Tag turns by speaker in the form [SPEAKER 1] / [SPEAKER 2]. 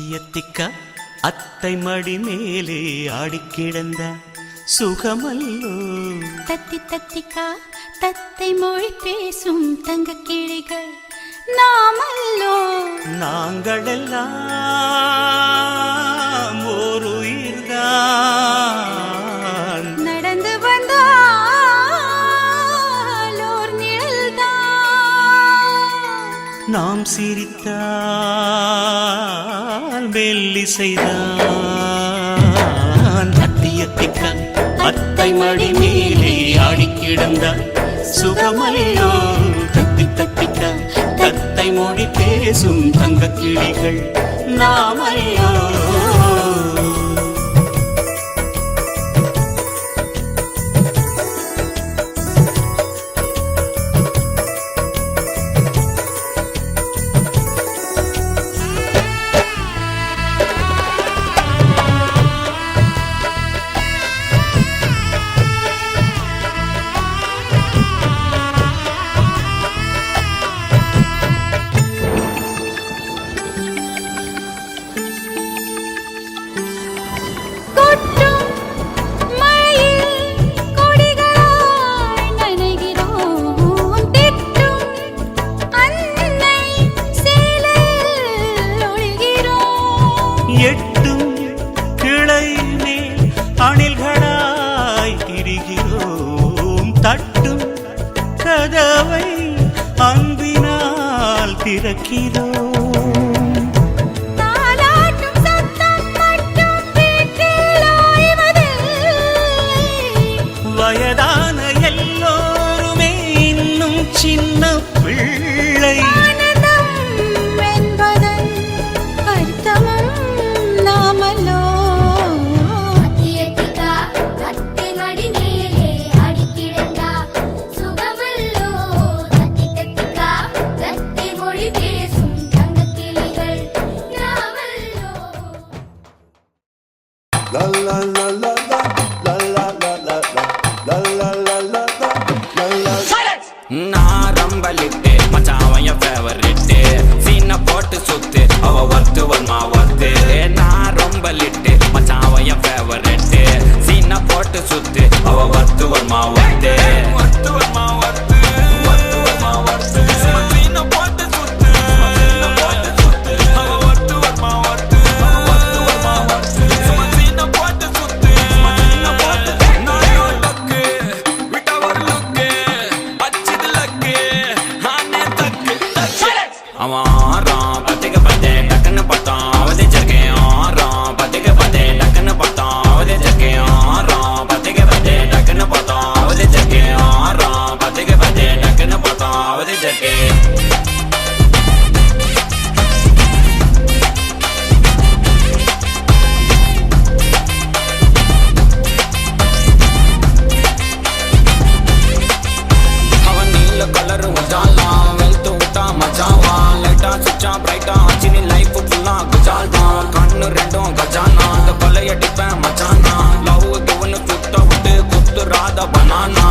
[SPEAKER 1] அத்தியத்திக்கா அத்தை மடி மேலே ஆடிக்கிடந்த சுகமல்லோ.
[SPEAKER 2] தத்தி தத்திக்கா தத்தை மொழி பேசும் தங்க கிளிகள் நாமல்லோ.
[SPEAKER 1] நாங்களெல்லாம் ஒரு உயிர்தான்,
[SPEAKER 2] நடந்து வந்தால் ஓர் நிழல்தான்.
[SPEAKER 1] நாம் சிரித்தால் மெல்லிசைதான். அத்தியத்திக்கா அத்தை மடி மேலே ஆடிக்கிடந்த சுகமல்லோ. தத்தி தத்திக்கா தத்தை மொழி பேசும் தங்க கிளிகள் நாமல்லோ. எட்டும் கிளை மேல் அணில்களாய் திரிகிறோம். தட்டும் கதவை அன்பினால் திறக்கிறோம். வயதான எல்லோருமே இன்னும் சின்ன பிள்ளை.
[SPEAKER 3] La la la la la la la la la la la la la la. Silence.
[SPEAKER 4] நான் ரொம்ப லிட்டு மச்சான் என் ஃபேவரிட் சீனை போட்டு சுத்து அவ ஒர்த்து வர்மா ஒர்த்து. நான் ரொம்ப லிட்டு மச்சான் என் ஃபேவரிட் சீனை போட்டு சுத்து அவ ஒர்த்து வர்மா ஒர்த்து. ஒர்த்து வர்மா ஒர்த்து ஒர்த்து வர்மா ஒர்த்து. சீனை போட்டு சுத்து சீனை போட்டு சுத்து அவ ஒர்த்து வர்மா ஒர்த்து ஒர்த்து வர்மா ஒர்த்து. சீனை போட்டு சுத்து சீனை போட்டு நானோ டக்கு விட்ட ஒரு லுக்கு அச்சிது லக்கு ஆனே தக்கு தக்கு. அவன் ஆறான் பத்திக்க பத்தே டக்குன்னு பார்த்தான் அவதே ஜர்க்கேன். ஆறான் பத்திக்க பத்தே டக்குன்னு பார்த்தான் அவதே ஜர்க்கேன். ஆறான் பத்திக்க பத்தே டக்குன்னு பார்த்தான் அவதே ஜர்க்கேன். ஆறான் பத்திக்க பத்தே டக்குன்னு பார்த்தான் அவதே ஜர்க்கேன். அவன் நீல கலர் உஜாலாம் வெல்த்து விட்டா மஜாவா. லைட்டா சுச்சா பிரைட்டா ஆச்சினி லைஃப் ஃபுல்லா குஜால் தான். கண்ணு ரெண்டும் கஜானா அந்த கொலையடிப்பேன் மச்சானா. லவ் கிவனு சுட்ட விட்டு குத்து ராத பனானா.